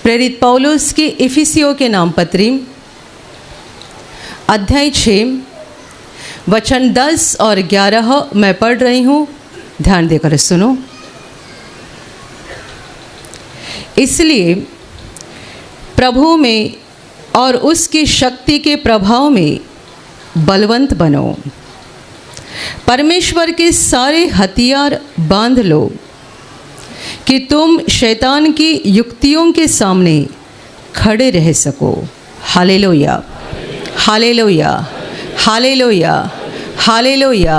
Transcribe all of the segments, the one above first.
प्रेरित पौलुस की इफिसियों के नाम पत्री अध्याय 6 वचन 10 और 11 मैं पढ़ रही हूँ, ध्यान देकर सुनो। इसलिए प्रभु में और उसकी शक्ति के प्रभाव में बलवंत बनो, परमेश्वर के सारे हथियार बांध लो कि तुम शैतान की युक्तियों के सामने खड़े रह सको। Hallelujah, hallelujah, hallelujah, hallelujah,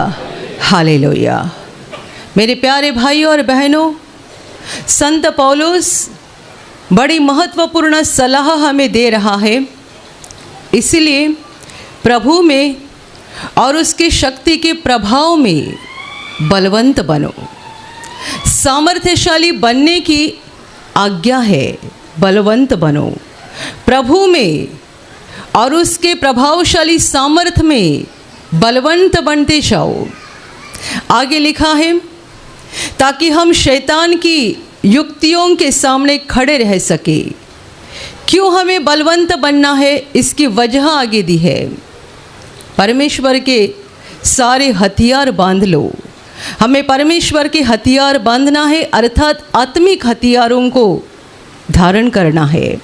hallelujah. मेरे प्यारे भाइयों और बहनों, संत पौलुस बड़ी महत्वपूर्ण सलाह हमें दे रहा है। इसलिए प्रभु में और उसकी शक्ति के प्रभाव में बलवंत बनो। सामर्थ्यशाली बनने की आज्ञा है, बलवंत बनो प्रभु में और उसके प्रभावशाली सामर्थ्य में बलवंत बनते जाओ। आगे लिखा है, ताकि हम शैतान की युक्तियों के सामने खड़े रह सके। क्यों हमें बलवंत बनना है, इसकी वजह आगे दी है। परमेश्वर के सारे हथियार बांध लो। हमें परमेश्वर के हथियार बांधना है, अर्थात आत्मिक हथियारों को धारण करना है।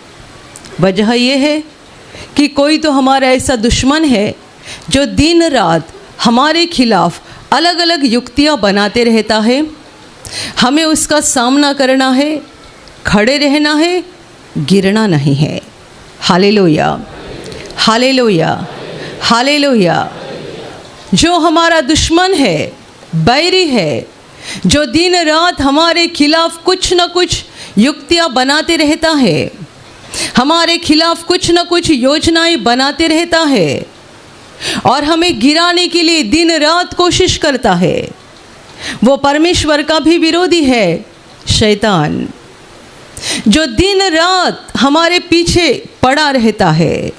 वजह यह है कि कोई तो हमारा ऐसा दुश्मन है जो दिन रात हमारे खिलाफ अलग अलग युक्तियां बनाते रहता है। हमें उसका सामना करना है, खड़े रहना है, गिरना नहीं है। Hallelujah, hallelujah, hallelujah. जो हमारा दुश्मन है, बैरी है, जो दिन रात हमारे खिलाफ कुछ न कुछ युक्तियां बनाते रहता है, हमारे खिलाफ कुछ न कुछ योजनाएं बनाते रहता है और हमें गिराने के लिए दिन रात कोशिश करता है, वो परमेश्वर का भी विरोधी है, शैतान, जो दिन रात हमारे पीछे पड़ा रहता है।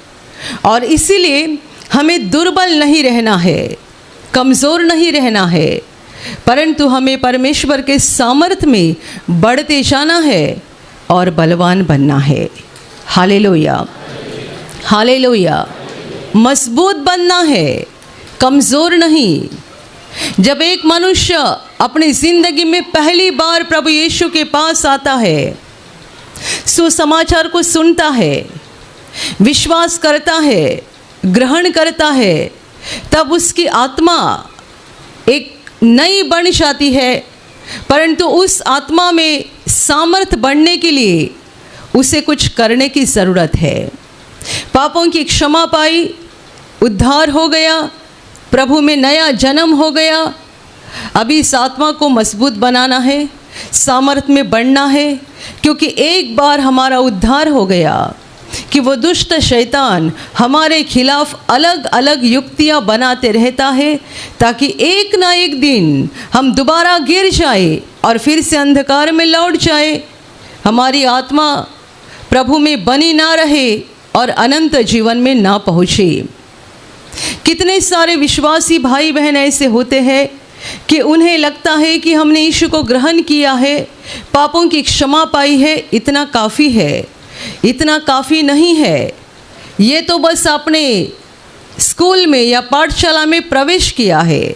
और इसीलिए हमें दुर्बल नहीं रहना है, कमज़ोर नहीं रहना है, परंतु हमें परमेश्वर के सामर्थ्य में बढ़ते जाना है और बलवान बनना है। Hallelujah, hallelujah. मजबूत बनना है, कमज़ोर नहीं। जब एक मनुष्य अपनी ज़िंदगी में पहली बार प्रभु यीशु के पास आता है, सुसमाचार को सुनता है, विश्वास करता है, ग्रहण करता है, तब उसकी आत्मा एक नई बन जाती है। परंतु उस आत्मा में सामर्थ बढ़ने के लिए उसे कुछ करने की ज़रूरत है। पापों की क्षमा पाई, उद्धार हो गया, प्रभु में नया जन्म हो गया। अभी इस आत्मा को मजबूत बनाना है, सामर्थ्य में बढ़ना है, क्योंकि एक बार हमारा उद्धार हो गया कि वो दुष्ट शैतान हमारे खिलाफ अलग अलग युक्तियां बनाते रहता है, ताकि एक ना एक दिन हम दोबारा गिर जाए और फिर से अंधकार में लौट जाए, हमारी आत्मा प्रभु में बनी ना रहे और अनंत जीवन में ना पहुँचे। कितने सारे विश्वासी भाई बहन ऐसे होते हैं कि उन्हें लगता है कि हमने यीशु को ग्रहण किया है, पापों की क्षमा पाई है, इतना काफ़ी है। इतना काफ़ी नहीं है। ये तो बस अपने स्कूल में या पाठशाला में प्रवेश किया है।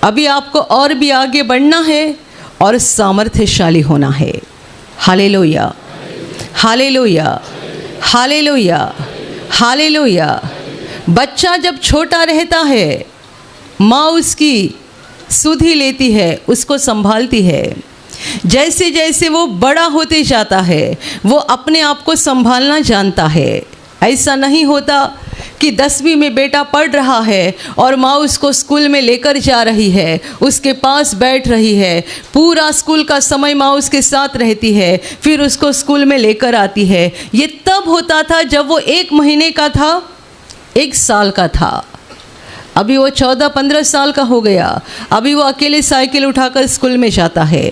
अभी आपको और भी आगे बढ़ना है और सामर्थ्यशाली होना है। Hallelujah, hallelujah, hallelujah, hallelujah. बच्चा जब छोटा रहता है, माँ उसकी सुधि लेती है, उसको संभालती है। जैसे जैसे वो बड़ा होते जाता है, वो अपने आप को संभालना जानता है। ऐसा नहीं होता कि 10वीं में बेटा पढ़ रहा है और माँ उसको स्कूल में लेकर जा रही है, उसके पास बैठ रही है, पूरा स्कूल का समय माँ उसके साथ रहती है, फिर उसको स्कूल में लेकर आती है। ये तब होता था जब वो 1 महीने का था, 1 साल का था। अभी वो 14-15 साल का हो गया। अभी वो अकेले साइकिल उठाकर स्कूल में जाता है,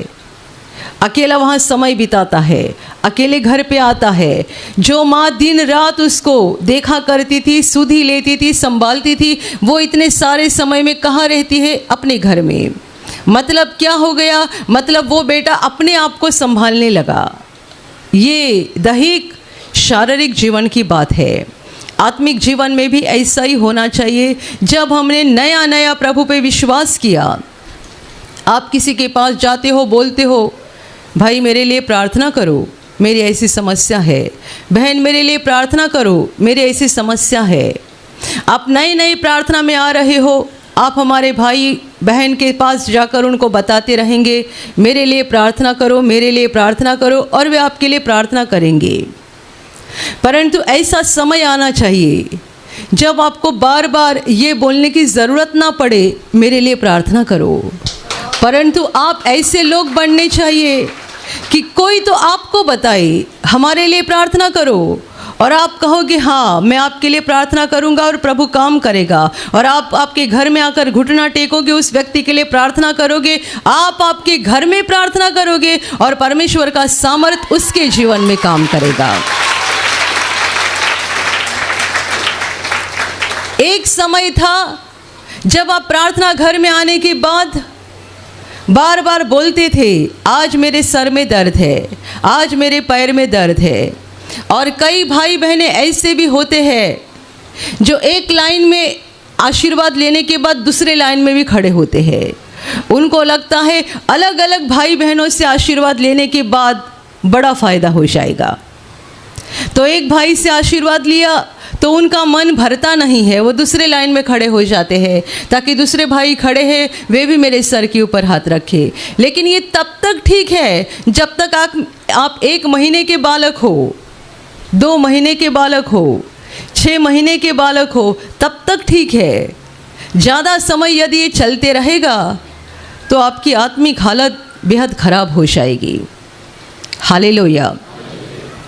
अकेला वहाँ समय बिताता है, अकेले घर पे आता है। जो माँ दिन रात उसको देखा करती थी, सुधि लेती थी, संभालती थी, वो इतने सारे समय में कहाँ रहती है? अपने घर में। मतलब क्या हो गया? मतलब वो बेटा अपने आप को संभालने लगा। ये दैहिक शारीरिक जीवन की बात है। आत्मिक जीवन में भी ऐसा ही होना चाहिए। जब हमने नया नया प्रभु पे विश्वास किया, आप किसी के पास जाते हो, बोलते हो भाई मेरे लिए प्रार्थना करो, मेरी ऐसी समस्या है, बहन मेरे लिए प्रार्थना करो, मेरी ऐसी समस्या है। आप नई नई प्रार्थना में आ रहे हो, आप हमारे भाई बहन के पास जाकर उनको बताते रहेंगे मेरे लिए प्रार्थना करो, मेरे लिए प्रार्थना करो, और वे आपके लिए प्रार्थना करेंगे। परंतु ऐसा समय आना चाहिए जब आपको बार बार ये बोलने की ज़रूरत ना पड़े मेरे लिए प्रार्थना करो, परंतु आप ऐसे लोग बनने चाहिए कि कोई तो आपको बताए हमारे लिए प्रार्थना करो, और आप कहोगे हाँ मैं आपके लिए प्रार्थना करूंगा और प्रभु काम करेगा। और आप आपके घर में आकर घुटना टेकोगे, उस व्यक्ति के लिए प्रार्थना करोगे, आप आपके घर में प्रार्थना करोगे और परमेश्वर का सामर्थ उसके जीवन में काम करेगा। एक समय था जब आप प्रार्थना घर में आने के बाद बार बार बोलते थे आज मेरे सर में दर्द है, आज मेरे पैर में दर्द है। और कई भाई बहनें ऐसे भी होते हैं जो एक लाइन में आशीर्वाद लेने के बाद दूसरे लाइन में भी खड़े होते हैं। उनको लगता है अलग अलग भाई बहनों से आशीर्वाद लेने के बाद बड़ा फ़ायदा हो जाएगा। तो एक भाई से आशीर्वाद लिया तो उनका मन भरता नहीं है, वो दूसरे लाइन में खड़े हो जाते हैं ताकि दूसरे भाई खड़े हैं वे भी मेरे सर के ऊपर हाथ रखें। लेकिन ये तब तक ठीक है जब तक आप 1 महीने के बालक हो, 2 महीने के बालक हो, 6 महीने के बालक हो, तब तक ठीक है। ज़्यादा समय यदि ये चलते रहेगा तो आपकी आत्मिक हालत बेहद ख़राब हो जाएगी। Hallelujah,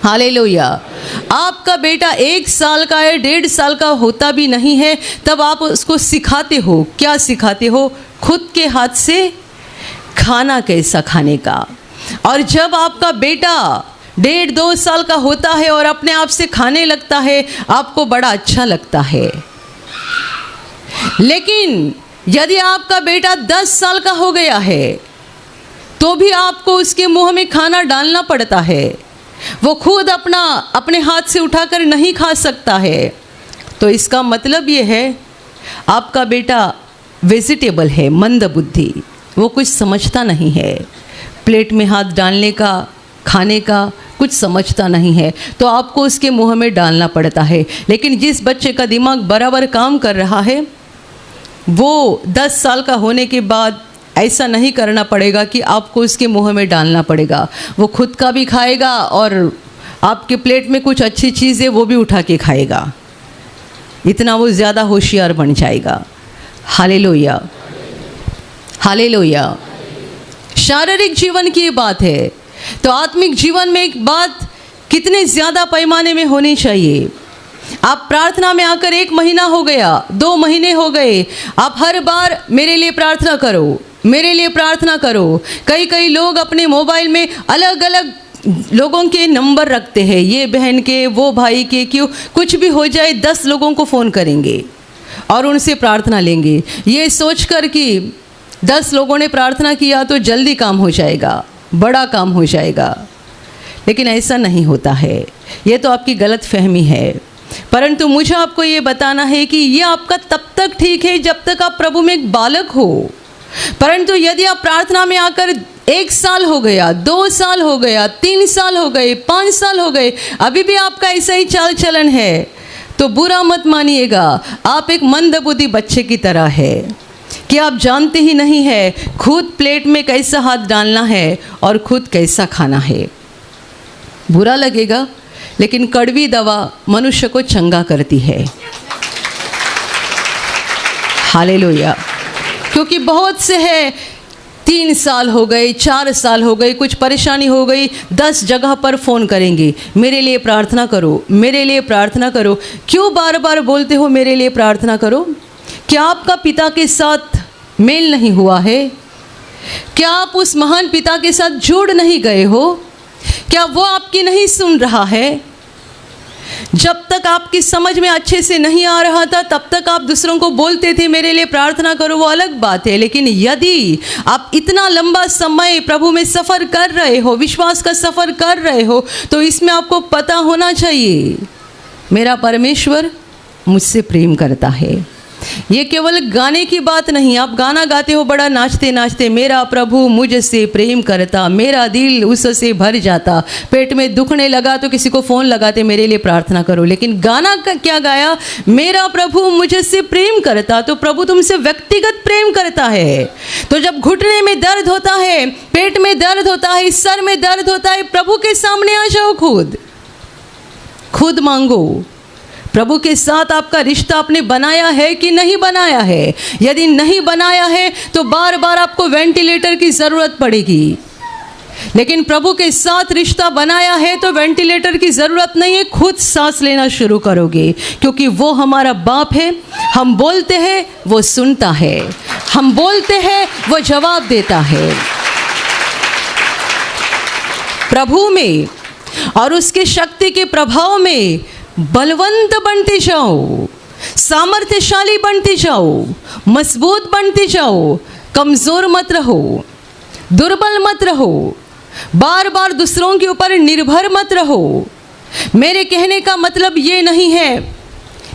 hallelujah. आपका बेटा 1 साल का है, 1.5 साल का होता भी नहीं है, तब आप उसको सिखाते हो। क्या सिखाते हो? खुद के हाथ से खाना कैसा खाने का। और जब आपका बेटा 1.5-2 साल का होता है और अपने आप से खाने लगता है, आपको बड़ा अच्छा लगता है। लेकिन यदि आपका बेटा 10 साल का हो गया है तो भी आपको उसके मुंह में खाना डालना पड़ता है। वो खुद अपने हाथ से उठाकर नहीं खा सकता है। तो इसका मतलब ये है आपका बेटा वेजिटेबल है, मंद बुद्धि, वो कुछ समझता नहीं है। प्लेट में हाथ डालने का, खाने का कुछ समझता नहीं है, तो आपको उसके मुंह में डालना पड़ता है। लेकिन जिस बच्चे का दिमाग बराबर काम कर रहा है वो 10 साल का होने के बाद ऐसा नहीं करना पड़ेगा कि आपको उसके मुंह में डालना पड़ेगा। वो खुद का भी खाएगा और आपके प्लेट में कुछ अच्छी चीज़ है वो भी उठा के खाएगा। इतना वो ज़्यादा होशियार बन जाएगा। Hallelujah, hallelujah. शारीरिक जीवन की बात है तो आत्मिक जीवन में एक बात कितने ज़्यादा पैमाने में होनी चाहिए। आप प्रार्थना में आकर 1 महीना हो गया, 2 महीने हो गए, आप हर बार मेरे लिए प्रार्थना करो, मेरे लिए प्रार्थना करो। कई लोग अपने मोबाइल में अलग अलग लोगों के नंबर रखते हैं, ये बहन के, वो भाई के, क्यों कुछ भी हो जाए 10 लोगों को फ़ोन करेंगे और उनसे प्रार्थना लेंगे, ये सोचकर कि 10 लोगों ने प्रार्थना किया तो जल्दी काम हो जाएगा, बड़ा काम हो जाएगा। लेकिन ऐसा नहीं होता है, ये तो आपकी गलत फहमी है। परंतु मुझे आपको ये बताना है कि ये आपका तब तक ठीक है जब तक आप प्रभु में एक बालक हो। परंतु यदि आप प्रार्थना में आकर 1 साल हो गया, 2 साल हो गया, 3 साल हो गए, 5 साल हो गए, अभी भी आपका ऐसा ही चाल चलन है, तो बुरा मत मानिएगा। आप एक मंदबुद्धि बच्चे की तरह है कि आप जानते ही नहीं है खुद प्लेट में कैसा हाथ डालना है और खुद कैसा खाना है। बुरा लगेगा, लेकिन कड़वी दवा मनुष्य को चंगा करती है। हालेलुया। क्योंकि बहुत से है 3 साल हो गए, 4 साल हो गए, कुछ परेशानी हो गई, 10 जगह पर फ़ोन करेंगे, मेरे लिए प्रार्थना करो, मेरे लिए प्रार्थना करो। क्यों बार बार बोलते हो मेरे लिए प्रार्थना करो? क्या आपका पिता के साथ मेल नहीं हुआ है? क्या आप उस महान पिता के साथ जुड़ नहीं गए हो? क्या वो आपकी नहीं सुन रहा है? जब तक आपकी समझ में अच्छे से नहीं आ रहा था तब तक आप दूसरों को बोलते थे मेरे लिए प्रार्थना करो, वो अलग बात है। लेकिन यदि आप इतना लंबा समय प्रभु में सफ़र कर रहे हो, विश्वास का सफ़र कर रहे हो, तो इसमें आपको पता होना चाहिए मेरा परमेश्वर मुझसे प्रेम करता है। ये केवल गाने की बात नहीं, आप गाना गाते हो बड़ा नाचते नाचते, मेरा प्रभु मुझसे प्रेम करता, मेरा दिल उससे भर जाता, पेट में दुखने लगा तो किसी को फ़ोन लगाते मेरे लिए प्रार्थना करो। लेकिन गाना का क्या गाया, मेरा प्रभु मुझसे प्रेम करता। तो प्रभु तुमसे व्यक्तिगत प्रेम करता है। तो जब घुटने में दर्द होता है, पेट में दर्द होता है, सर में दर्द होता है, प्रभु के सामने आ जाओ, खुद मांगो। प्रभु के साथ आपका रिश्ता आपने बनाया है कि नहीं बनाया है? यदि नहीं बनाया है तो बार बार आपको वेंटिलेटर की ज़रूरत पड़ेगी। लेकिन प्रभु के साथ रिश्ता बनाया है तो वेंटिलेटर की ज़रूरत नहीं है, खुद सांस लेना शुरू करोगे, क्योंकि वो हमारा बाप है। हम बोलते हैं वो सुनता है, हम बोलते हैं वो जवाब देता है। प्रभु में और उसके शक्ति के प्रभाव में बलवंत बनते जाओ, सामर्थ्यशाली बनते जाओ, मजबूत बनते जाओ, कमज़ोर मत रहो, दुर्बल मत रहो, बार बार दूसरों के ऊपर निर्भर मत रहो। मेरे कहने का मतलब ये नहीं है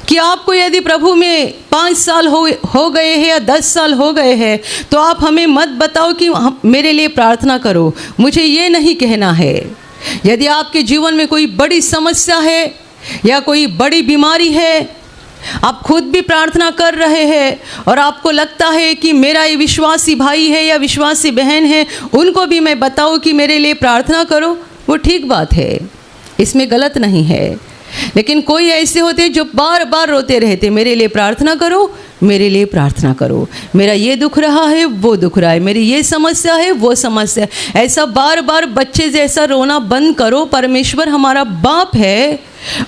कि आपको यदि प्रभु में 5 साल हो गए हैं या 10 साल हो गए हैं तो आप हमें मत बताओ कि मेरे लिए प्रार्थना करो। मुझे ये नहीं कहना है। यदि आपके जीवन में कोई बड़ी समस्या है या कोई बड़ी बीमारी है, आप खुद भी प्रार्थना कर रहे हैं और आपको लगता है कि मेरा ये विश्वासी भाई है या विश्वासी बहन है, उनको भी मैं बताऊं कि मेरे लिए प्रार्थना करो, वो ठीक बात है, इसमें गलत नहीं है। लेकिन कोई ऐसे होते जो बार बार रोते रहते, मेरे लिए प्रार्थना करो, मेरे लिए प्रार्थना करो, मेरा ये दुख रहा है, वो दुख रहा है, मेरी ये समस्या है, वो समस्या है। ऐसा बार बार बच्चे जैसा रोना बंद करो। परमेश्वर हमारा बाप है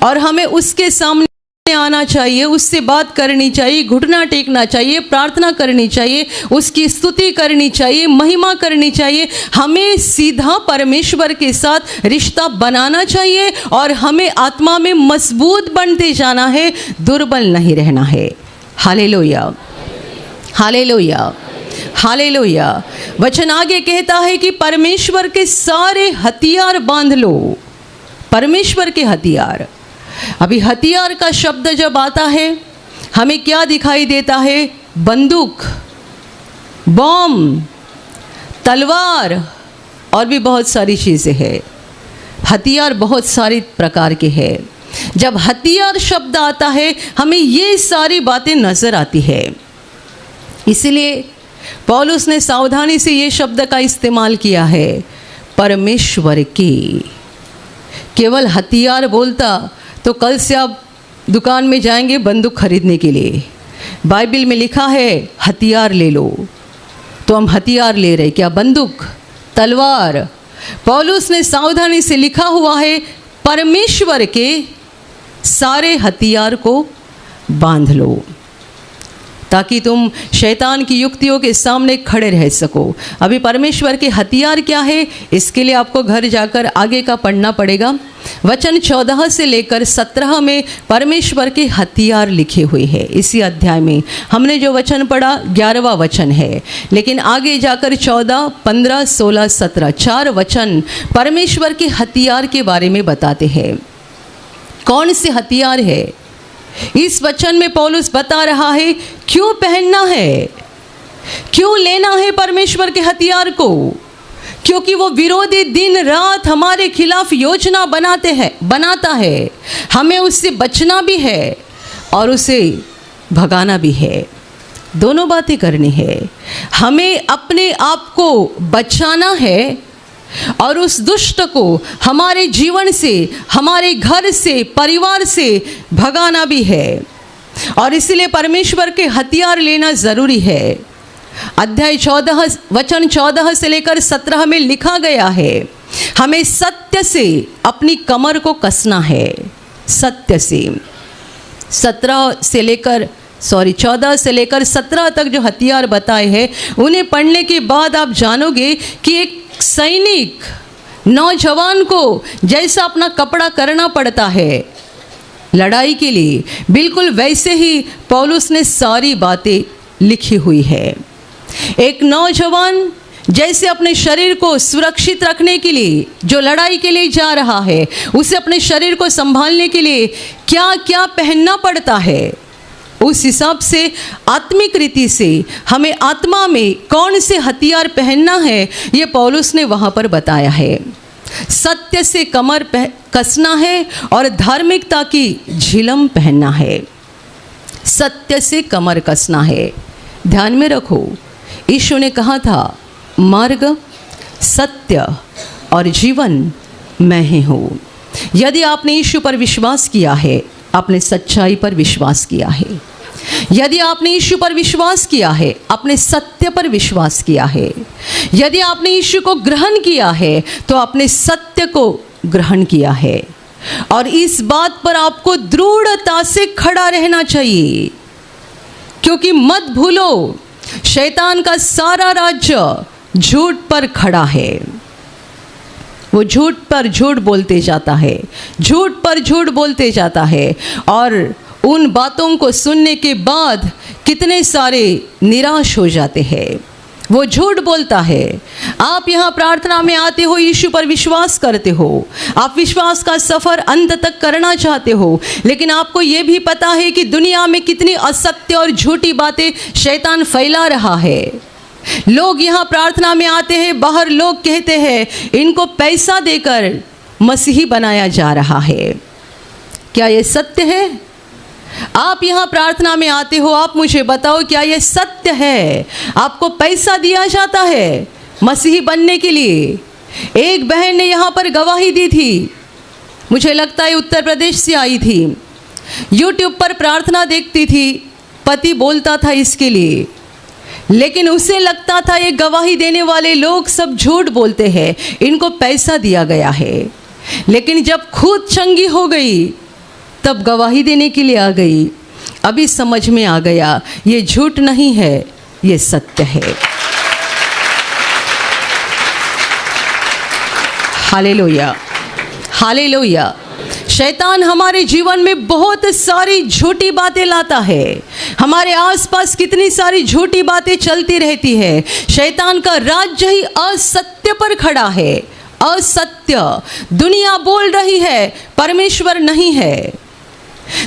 और हमें उसके सामने आना चाहिए, उससे बात करनी चाहिए, घुटना टेकना चाहिए, प्रार्थना करनी चाहिए, उसकी स्तुति करनी चाहिए, महिमा करनी चाहिए। हमें सीधा परमेश्वर के साथ रिश्ता बनाना चाहिए और हमें आत्मा में मजबूत बनते जाना है, दुर्बल नहीं रहना है। Hallelujah, hallelujah, hallelujah. वचन आगे कहता है कि परमेश्वर के सारे हथियार बांध लो। परमेश्वर के हथियार, अभी हथियार का शब्द जब आता है हमें क्या दिखाई देता है? बंदूक, बॉम्ब, तलवार और भी बहुत सारी चीज़ें हैं। हथियार बहुत सारी प्रकार के हैं। जब हथियार शब्द आता है हमें ये सारी बातें नज़र आती है। इसलिए पौलुस ने सावधानी से ये शब्द का इस्तेमाल किया है, परमेश्वर की। केवल हथियार बोलता तो कल से आप दुकान में जाएंगे बंदूक खरीदने के लिए, बाइबल में लिखा है हथियार ले लो, तो हम हथियार ले रहे, क्या बंदूक, तलवार? पौलुस ने सावधानी से लिखा हुआ है परमेश्वर के सारे हथियार को बांध लो, ताकि तुम शैतान की युक्तियों के सामने खड़े रह सको। अभी परमेश्वर के हथियार क्या है, इसके लिए आपको घर जाकर आगे का पढ़ना पड़ेगा। वचन 14 से लेकर 17 में परमेश्वर के हथियार लिखे हुए हैं। इसी अध्याय में हमने जो वचन पढ़ा 11वां वचन है, लेकिन आगे जाकर 14, 15, 16, 17 4 वचन परमेश्वर के हथियार के बारे में बताते हैं। कौन से हथियार है? इस वचन में पौलुस बता रहा है क्यों पहनना है, क्यों लेना है परमेश्वर के हथियार को। क्योंकि वो विरोधी दिन रात हमारे खिलाफ योजना बनाता है। हमें उससे बचना भी है और उसे भगाना भी है, दोनों बातें करनी है। हमें अपने आप को बचाना है और उस दुष्ट को हमारे जीवन से, हमारे घर से, परिवार से भगाना भी है। और इसलिए परमेश्वर के हथियार लेना ज़रूरी है। अध्याय 14 वचन 14 से लेकर 17 में लिखा गया है हमें सत्य से अपनी कमर को कसना है। सत्य से 14 से लेकर 17 तक जो हथियार बताए हैं उन्हें पढ़ने के बाद आप जानोगे कि एक सैनिक, नौजवान को जैसा अपना कपड़ा करना पड़ता है, लड़ाई के लिए। बिल्कुल वैसे ही पौलुस ने सारी बातें लिखी हुई है। एक नौजवान जैसे अपने शरीर को सुरक्षित रखने के लिए जो लड़ाई के लिए जा रहा है, उसे अपने शरीर को संभालने के लिए क्या क्या पहनना पड़ता है, उस हिसाब से आत्मिक रीति से हमें आत्मा में कौन से हथियार पहनना है, ये पौलुस ने वहाँ पर बताया है। सत्य से कमर कसना है और धार्मिकता की झिलम पहनना है। सत्य से कमर कसना है। ध्यान में रखो, यीशु ने कहा था, मार्ग, सत्य और जीवन मैं ही हूँ। यदि आपने यीशु पर विश्वास किया है, आपने सच्चाई पर विश्वास किया है। यदि आपने यीशु पर विश्वास किया है, आपने सत्य पर विश्वास किया है। यदि आपने यीशु को ग्रहण किया है, तो आपने सत्य को ग्रहण किया है। और इस बात पर आपको दृढ़ता से खड़ा रहना चाहिए, क्योंकि मत भूलो, शैतान का सारा राज्य झूठ पर खड़ा है। वो झूठ पर झूठ बोलते जाता है, झूठ पर झूठ बोलते जाता है, और उन बातों को सुनने के बाद कितने सारे निराश हो जाते हैं। वो झूठ बोलता है। आप यहाँ प्रार्थना में आते हो, यीशु पर विश्वास करते हो, आप विश्वास का सफ़र अंत तक करना चाहते हो, लेकिन आपको ये भी पता है कि दुनिया में कितनी असत्य और झूठी बातें शैतान फैला रहा है। लोग यहाँ प्रार्थना में आते हैं, बाहर लोग कहते हैं इनको पैसा देकर मसीही बनाया जा रहा है। क्या ये सत्य है? आप यहाँ प्रार्थना में आते हो, आप मुझे बताओ, क्या ये सत्य है? आपको पैसा दिया जाता है मसीही बनने के लिए? एक बहन ने यहाँ पर गवाही दी थी, मुझे लगता है उत्तर प्रदेश से आई थी। यूट्यूब पर प्रार्थना देखती थी, पति बोलता था इसके लिए, लेकिन उसे लगता था ये गवाही देने वाले लोग सब झूठ बोलते हैं, इनको पैसा दिया गया है। लेकिन जब खुद चंगी हो गई तब गवाही देने के लिए आ गई। अभी समझ में आ गया ये झूठ नहीं है, ये सत्य है। Hallelujah, hallelujah. शैतान हमारे जीवन में बहुत सारी झूठी बातें लाता है। हमारे आसपास कितनी सारी झूठी बातें चलती रहती है। शैतान का राज्य ही असत्य पर खड़ा है। असत्य। दुनिया बोल रही है परमेश्वर नहीं है।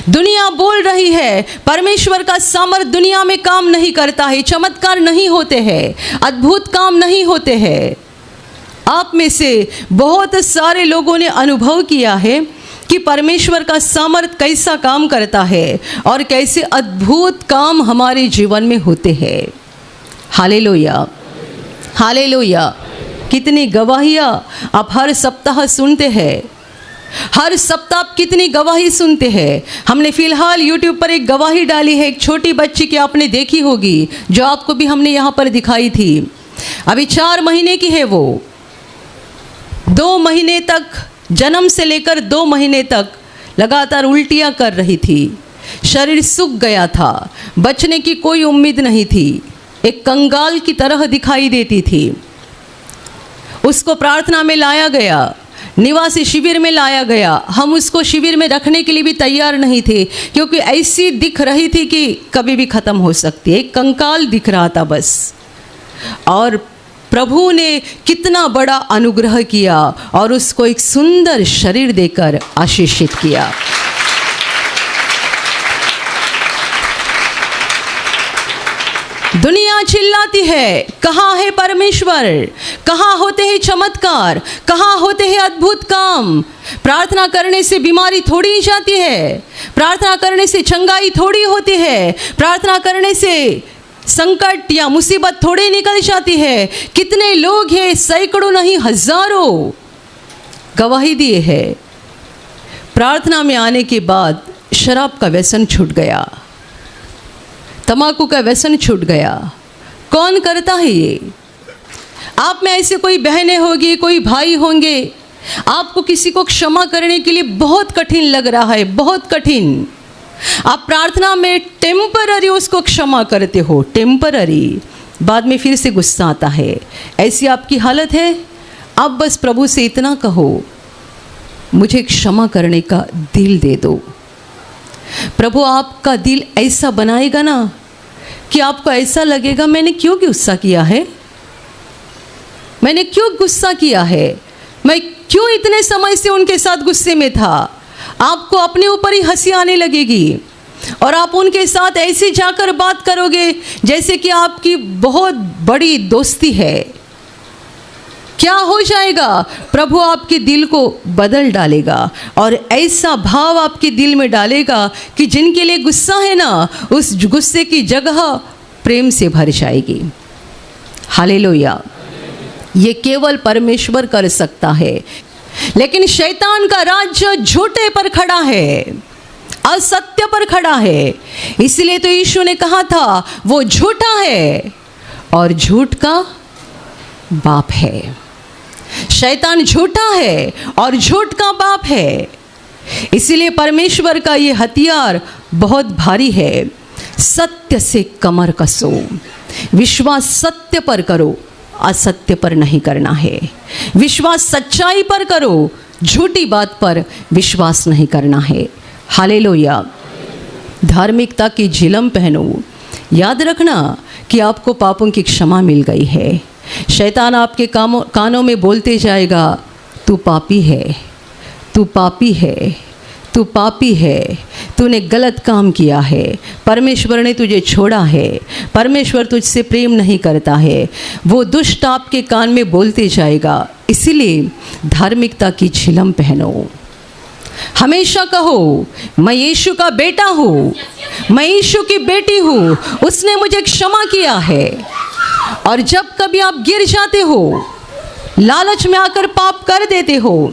दुनिया बोल रही है परमेश्वर का सामर्थ दुनिया में काम नहीं करता है, चमत्कार नहीं होते हैं, अद्भुत काम नहीं होते हैं। आप में से बहुत सारे लोगों ने अनुभव किया है कि परमेश्वर का सामर्थ कैसा काम करता है और कैसे अद्भुत काम हमारे जीवन में होते हैं। Hallelujah, hallelujah. कितनी गवाहियाँ आप हर सप्ताह सुनते हैं। हर सप्ताह आप कितनी गवाही सुनते हैं। हमने फिलहाल यूट्यूब पर एक गवाही डाली है, एक छोटी बच्ची की, आपने देखी होगी, जो आपको भी हमने यहाँ पर दिखाई थी। अभी 4 महीने की है वो। 2 महीने तक, जन्म से लेकर 2 महीने तक लगातार उल्टियाँ कर रही थी। शरीर सूख गया था, बचने की कोई उम्मीद नहीं थी, एक कंगाल की तरह दिखाई देती थी। उसको प्रार्थना में लाया गया, निवासी शिविर में लाया गया। हम उसको शिविर में रखने के लिए भी तैयार नहीं थे, क्योंकि ऐसी दिख रही थी कि कभी भी ख़त्म हो सकती है। एक कंकाल दिख रहा था बस। और प्रभु ने कितना बड़ा अनुग्रह किया और उसको एक सुंदर शरीर देकर आशीषित किया। दुनिया चिल्लाती है, कहाँ है परमेश्वर? कहाँ होते हैं चमत्कार? कहाँ होते हैं अद्भुत काम? प्रार्थना करने से बीमारी थोड़ी ही जाती है, प्रार्थना करने से चंगाई थोड़ी होती है, प्रार्थना करने से संकट या मुसीबत थोड़ी निकल जाती है। कितने लोग हैं, सैकड़ों नहीं हजारों गवाही दिए हैं। प्रार्थना में आने के बाद शराब का व्यसन छूट गया, तंबाकू का व्यसन छूट गया। कौन करता है ये? आप में ऐसे कोई बहनें होगी, कोई भाई होंगे, आपको किसी को क्षमा करने के लिए बहुत कठिन लग रहा है, बहुत कठिन। आप प्रार्थना में टेम्पररी उसको क्षमा करते हो, टेम्पररी, बाद में फिर से गुस्सा आता है। ऐसी आपकी हालत है? आप बस प्रभु से इतना कहो, मुझे क्षमा करने का दिल दे दो, प्रभु आपका दिल ऐसा बनाएगा ना कि आपको ऐसा लगेगा मैंने क्यों गुस्सा किया है, मैंने क्यों गुस्सा किया है, मैं क्यों इतने समय से उनके साथ गुस्से में था। आपको अपने ऊपर ही हंसी आने लगेगी और आप उनके साथ ऐसे जाकर बात करोगे जैसे कि आपकी बहुत बड़ी दोस्ती है। क्या हो जाएगा, प्रभु आपके दिल को बदल डालेगा और ऐसा भाव आपके दिल में डालेगा कि जिनके लिए गुस्सा है ना, उस गुस्से की जगह प्रेम से भर जाएगी। हालेलुया। ये केवल परमेश्वर कर सकता है। लेकिन शैतान का राज्य झूठे पर खड़ा है, असत्य पर खड़ा है। इसलिए तो यीशु ने कहा था वो झूठा है और झूठ का बाप है। शैतान झूठा है और झूठ का बाप है। इसलिए परमेश्वर का ये हथियार बहुत भारी है। सत्य से कमर कसो, विश्वास सत्य पर करो, असत्य पर नहीं करना है। विश्वास सच्चाई पर करो, झूठी बात पर विश्वास नहीं करना है। हालेलुया। धार्मिकता की झिलम पहनो। याद रखना कि आपको पापों की क्षमा मिल गई है। शैतान आपके कानों में बोलते जाएगा तू पापी है, तू पापी है, तू पापी है, तूने गलत काम किया है, परमेश्वर ने तुझे छोड़ा है, परमेश्वर तुझसे प्रेम नहीं करता है। वो दुष्ट आपके कान में बोलते जाएगा। इसीलिए धार्मिकता की झिलम पहनो। हमेशा कहो मैं यीशु का बेटा हूँ, मैं यीशु की बेटी हूँ, उसने मुझे क्षमा किया है। और जब कभी आप गिर जाते हो, लालच में आकर पाप कर देते हो,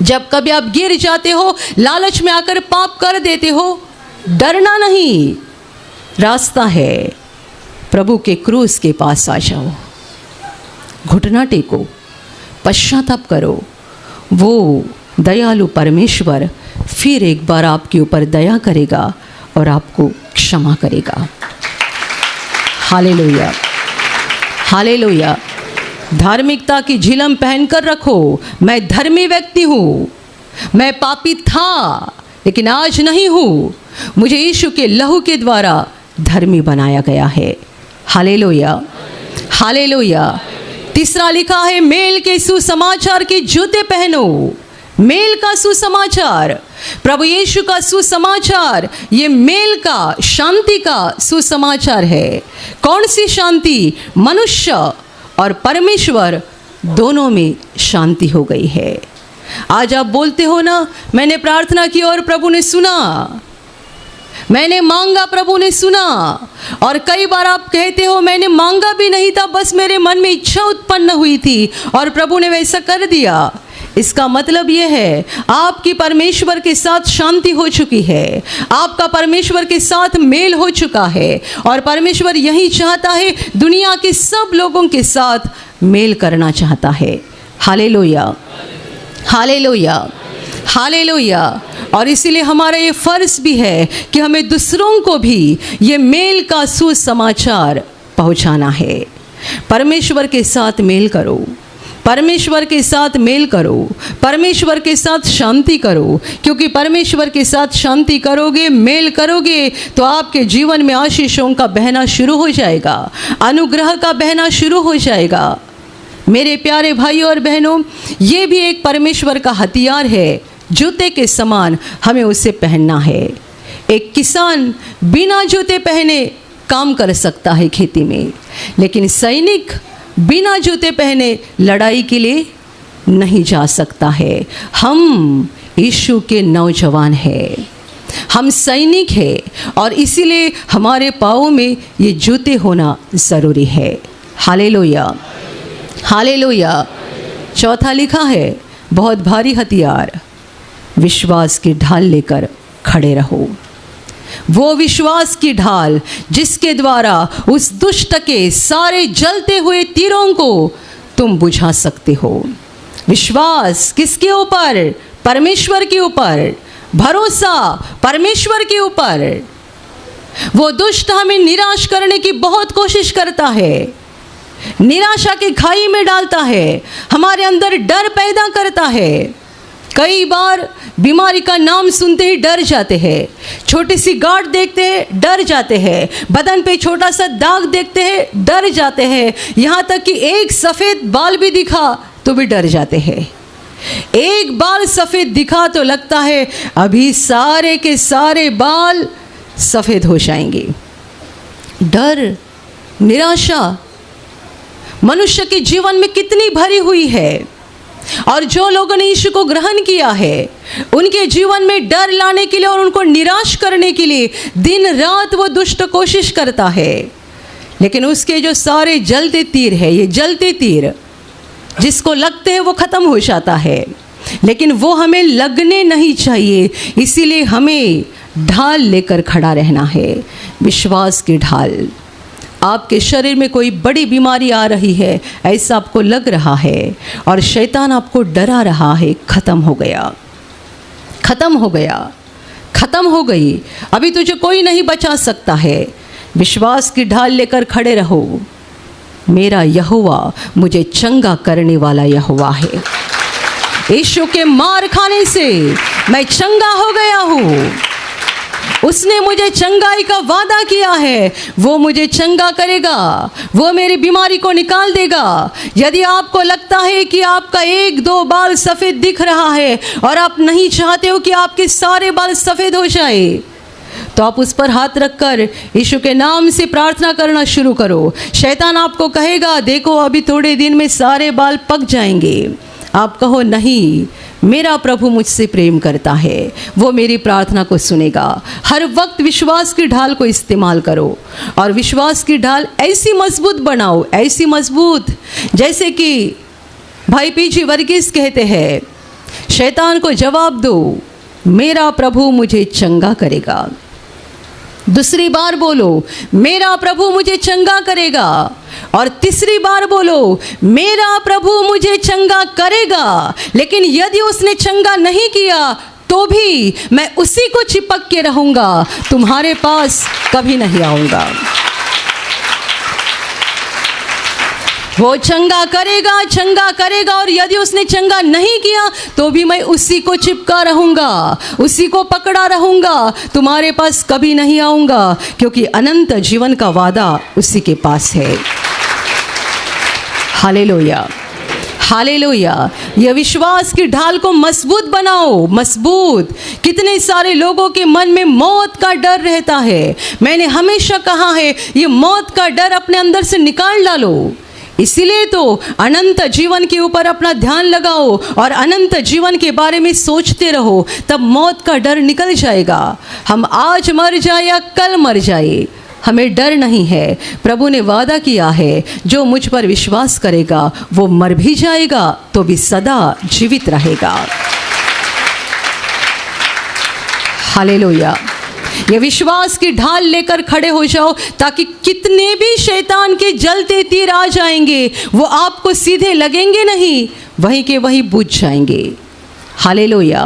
जब कभी आप गिर जाते हो, लालच में आकर पाप कर देते हो, डरना नहीं, रास्ता है। प्रभु के क्रूस के पास आ जाओ, घुटना टेको, पश्चाताप करो। वो दयालु परमेश्वर फिर एक बार आपके ऊपर दया करेगा और आपको क्षमा करेगा। Hallelujah, hallelujah. धार्मिकता की झिलम पहनकर रखो। मैं धर्मी व्यक्ति हूँ, मैं पापी था लेकिन आज नहीं हूँ, मुझे यीशु के लहू के द्वारा धर्मी बनाया गया है। Hallelujah, hallelujah. तीसरा लिखा है मेल के सुसमाचार के जूते पहनो। मेल का सुसमाचार, प्रभु यीशु का सुसमाचार, ये मेल का, शांति का सुसमाचार है। कौन सी शांति? मनुष्य और परमेश्वर दोनों में शांति हो गई है। आज आप बोलते हो ना मैंने प्रार्थना की और प्रभु ने सुना, मैंने मांगा प्रभु ने सुना। और कई बार आप कहते हो मैंने मांगा भी नहीं था, बस मेरे मन में इच्छा उत्पन्न हुई थी और प्रभु ने वैसा कर दिया। इसका मतलब यह है आपकी परमेश्वर के साथ शांति हो चुकी है, आपका परमेश्वर के साथ मेल हो चुका है और परमेश्वर यही चाहता है, दुनिया के सब लोगों के साथ मेल करना चाहता है। Hallelujah, hallelujah, hallelujah. और इसीलिए हमारा ये फ़र्ज़ भी है कि हमें दूसरों को भी ये मेल का सुसमाचार पहुंचाना है। परमेश्वर के साथ मेल करो, परमेश्वर के साथ मेल करो, परमेश्वर के साथ शांति करो, क्योंकि परमेश्वर के साथ शांति करोगे, मेल करोगे तो आपके जीवन में आशीषों का बहना शुरू हो जाएगा, अनुग्रह का बहना शुरू हो जाएगा। मेरे प्यारे भाइयों और बहनों, ये भी एक परमेश्वर का हथियार है, जूते के समान हमें उसे पहनना है। एक किसान बिना जूते पहने काम कर सकता है खेती में, लेकिन सैनिक बिना जूते पहने लड़ाई के लिए नहीं जा सकता है। हम यीशु के नौजवान हैं, हम सैनिक हैं और इसीलिए हमारे पाँव में ये जूते होना ज़रूरी है। Hallelujah, hallelujah. चौथा लिखा है बहुत भारी हथियार, विश्वास की ढाल लेकर खड़े रहो। वो विश्वास की ढाल जिसके द्वारा उस दुष्ट के सारे जलते हुए तीरों को तुम बुझा सकते हो। विश्वास किसके ऊपर? परमेश्वर के ऊपर। भरोसा परमेश्वर के ऊपर। वो दुष्ट हमें निराश करने की बहुत कोशिश करता है, निराशा की खाई में डालता है, हमारे अंदर डर पैदा करता है, कई बार बीमारी का नाम सुनते ही डर जाते हैं, छोटी सी गांठ देखते हैं डर जाते हैं, बदन पे छोटा सा दाग देखते हैं डर जाते हैं, यहाँ तक कि एक सफ़ेद बाल भी दिखा तो भी डर जाते हैं। एक बाल सफ़ेद दिखा तो लगता है अभी सारे के सारे बाल सफ़ेद हो जाएंगे। डर, निराशा मनुष्य के जीवन में कितनी भरी हुई है, और जो लोगों ने यीशु को ग्रहण किया है उनके जीवन में डर लाने के लिए और उनको निराश करने के लिए दिन रात वो दुष्ट कोशिश करता है। लेकिन उसके जो सारे जलते तीर है, ये जलते तीर जिसको लगते हैं वो ख़त्म हो जाता है, लेकिन वो हमें लगने नहीं चाहिए। इसीलिए हमें ढाल लेकर खड़ा रहना है, विश्वास की ढाल। आपके शरीर में कोई बड़ी बीमारी आ रही है, ऐसा आपको लग रहा है और शैतान आपको डरा रहा है, ख़त्म हो गया, ख़त्म हो गया, ख़त्म हो गई, अभी तुझे कोई नहीं बचा सकता है। विश्वास की ढाल लेकर खड़े रहो, मेरा यहोवा मुझे चंगा करने वाला यहोवा है। यीशु के मार खाने से मैं चंगा हो गया हूँ। उसने मुझे चंगाई का वादा किया है, वो मुझे चंगा करेगा, वो मेरी बीमारी को निकाल देगा। यदि आपको लगता है कि आपका एक दो बाल सफ़ेद दिख रहा है और आप नहीं चाहते हो कि आपके सारे बाल सफ़ेद हो जाए, तो आप उस पर हाथ रखकर यीशु के नाम से प्रार्थना करना शुरू करो। शैतान आपको कहेगा देखो अभी थोड़े दिन में सारे बाल पक जाएंगे। आप कहो नहीं, मेरा प्रभु मुझसे प्रेम करता है, वो मेरी प्रार्थना को सुनेगा। हर वक्त विश्वास की ढाल को इस्तेमाल करो और विश्वास की ढाल ऐसी मजबूत बनाओ, ऐसी मजबूत जैसे कि भाई पीजी वर्गीस कहते हैं, शैतान को जवाब दो, मेरा प्रभु मुझे चंगा करेगा। दूसरी बार बोलो, मेरा प्रभु मुझे चंगा करेगा। और तीसरी बार बोलो, मेरा प्रभु मुझे चंगा करेगा। लेकिन यदि उसने चंगा नहीं किया तो भी मैं उसी को चिपक के रहूँगा, तुम्हारे पास कभी नहीं आऊँगा। वो चंगा करेगा, चंगा करेगा, और यदि उसने चंगा नहीं किया तो भी मैं उसी को चिपका रहूँगा, उसी को पकड़ा रहूँगा, तुम्हारे पास कभी नहीं आऊँगा, क्योंकि अनंत जीवन का वादा उसी के पास है। Hallelujah, hallelujah. यह विश्वास की ढाल को मजबूत बनाओ, मजबूत। कितने सारे लोगों के मन में मौत का डर रहता है। मैंने हमेशा कहा है ये मौत का डर अपने अंदर से निकाल डालो। इसीलिए तो अनंत जीवन के ऊपर अपना ध्यान लगाओ और अनंत जीवन के बारे में सोचते रहो, तब मौत का डर निकल जाएगा। हम आज मर जाए या कल मर जाए, हमें डर नहीं है। प्रभु ने वादा किया है, जो मुझ पर विश्वास करेगा वो मर भी जाएगा तो भी सदा जीवित रहेगा। हालेलुया। ये विश्वास की ढाल लेकर खड़े हो जाओ, ताकि कितने भी शैतान के जलते तीर आ जाएंगे वो आपको सीधे लगेंगे नहीं, वहीं के वहीं बुझ जाएंगे। हालेलुया।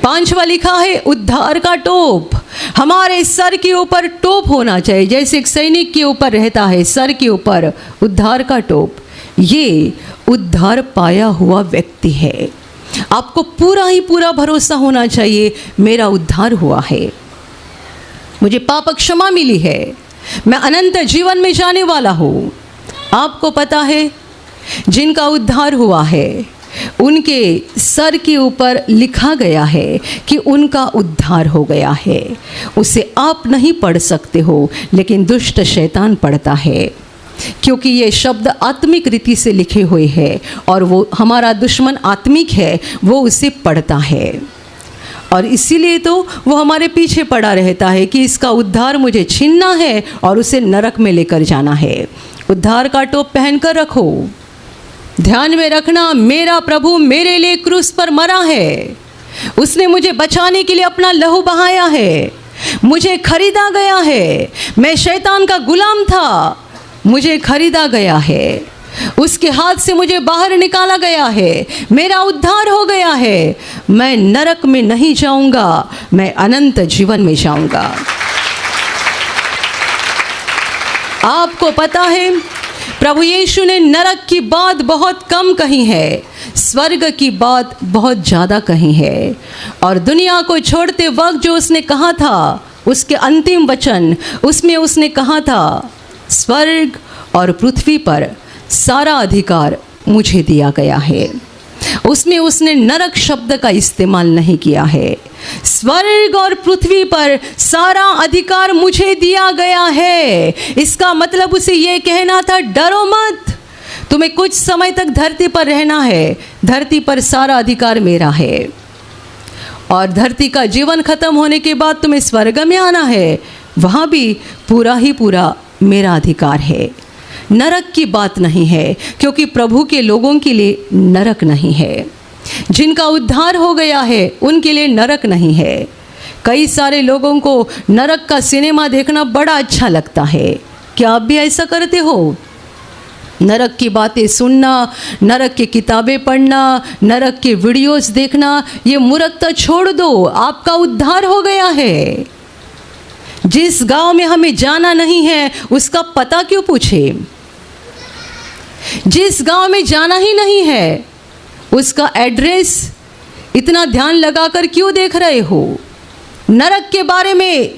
5वां लिखा है, उद्धार का टोप। हमारे सर के ऊपर टोप होना चाहिए, जैसे एक सैनिक के ऊपर रहता है सर के ऊपर उद्धार का टोप। ये उद्धार पाया हुआ व्यक्ति है। आपको पूरा ही पूरा भरोसा होना चाहिए, मेरा उद्धार हुआ है, मुझे पाप क्षमा मिली है, मैं अनंत जीवन में जाने वाला हूँ। आपको पता है, जिनका उद्धार हुआ है उनके सर के ऊपर लिखा गया है कि उनका उद्धार हो गया है। उसे आप नहीं पढ़ सकते हो, लेकिन दुष्ट शैतान पढ़ता है, क्योंकि ये शब्द आत्मिक रीति से लिखे हुए हैं और वो हमारा दुश्मन आत्मिक है, वो उसे पढ़ता है। और इसीलिए तो वो हमारे पीछे पड़ा रहता है कि इसका उद्धार मुझे छीनना है और उसे नरक में लेकर जाना है। उद्धार का टोप पहन कर रखो। ध्यान में रखना, मेरा प्रभु मेरे लिए क्रूस पर मरा है, उसने मुझे बचाने के लिए अपना लहू बहाया है, मुझे खरीदा गया है। मैं शैतान का गुलाम था, मुझे खरीदा गया है, उसके हाथ से मुझे बाहर निकाला गया है, मेरा उद्धार हो गया है। मैं नरक में नहीं जाऊंगा, मैं अनंत जीवन में जाऊंगा। आपको पता है, प्रभु यीशु ने नरक की बात बहुत कम कही है, स्वर्ग की बात बहुत ज़्यादा कही है। और दुनिया को छोड़ते वक्त जो उसने कहा था, उसके अंतिम वचन, उसमें उसने कहा था स्वर्ग और पृथ्वी पर सारा अधिकार मुझे दिया गया है। उसमें उसने नरक शब्द का इस्तेमाल नहीं किया है। स्वर्ग और पृथ्वी पर सारा अधिकार मुझे दिया गया है, इसका मतलब उसे ये कहना था डरो मत, तुम्हें कुछ समय तक धरती पर रहना है, धरती पर सारा अधिकार मेरा है। और धरती का जीवन खत्म होने के बाद तुम्हें स्वर्ग में आना है, वहाँ भी पूरा ही पूरा मेरा अधिकार है। नरक की बात नहीं है, क्योंकि प्रभु के लोगों के लिए नरक नहीं है। जिनका उद्धार हो गया है उनके लिए नरक नहीं है। कई सारे लोगों को नरक का सिनेमा देखना बड़ा अच्छा लगता है। क्या आप भी ऐसा करते हो? नरक की बातें सुनना, नरक की किताबें पढ़ना, नरक के वीडियोस देखना, ये मूर्खता छोड़ दो। आपका उद्धार हो गया है। जिस गांव में हमें जाना नहीं है उसका पता क्यों पूछे? जिस गांव में जाना ही नहीं है उसका एड्रेस इतना ध्यान लगाकर क्यों देख रहे हो? नरक के बारे में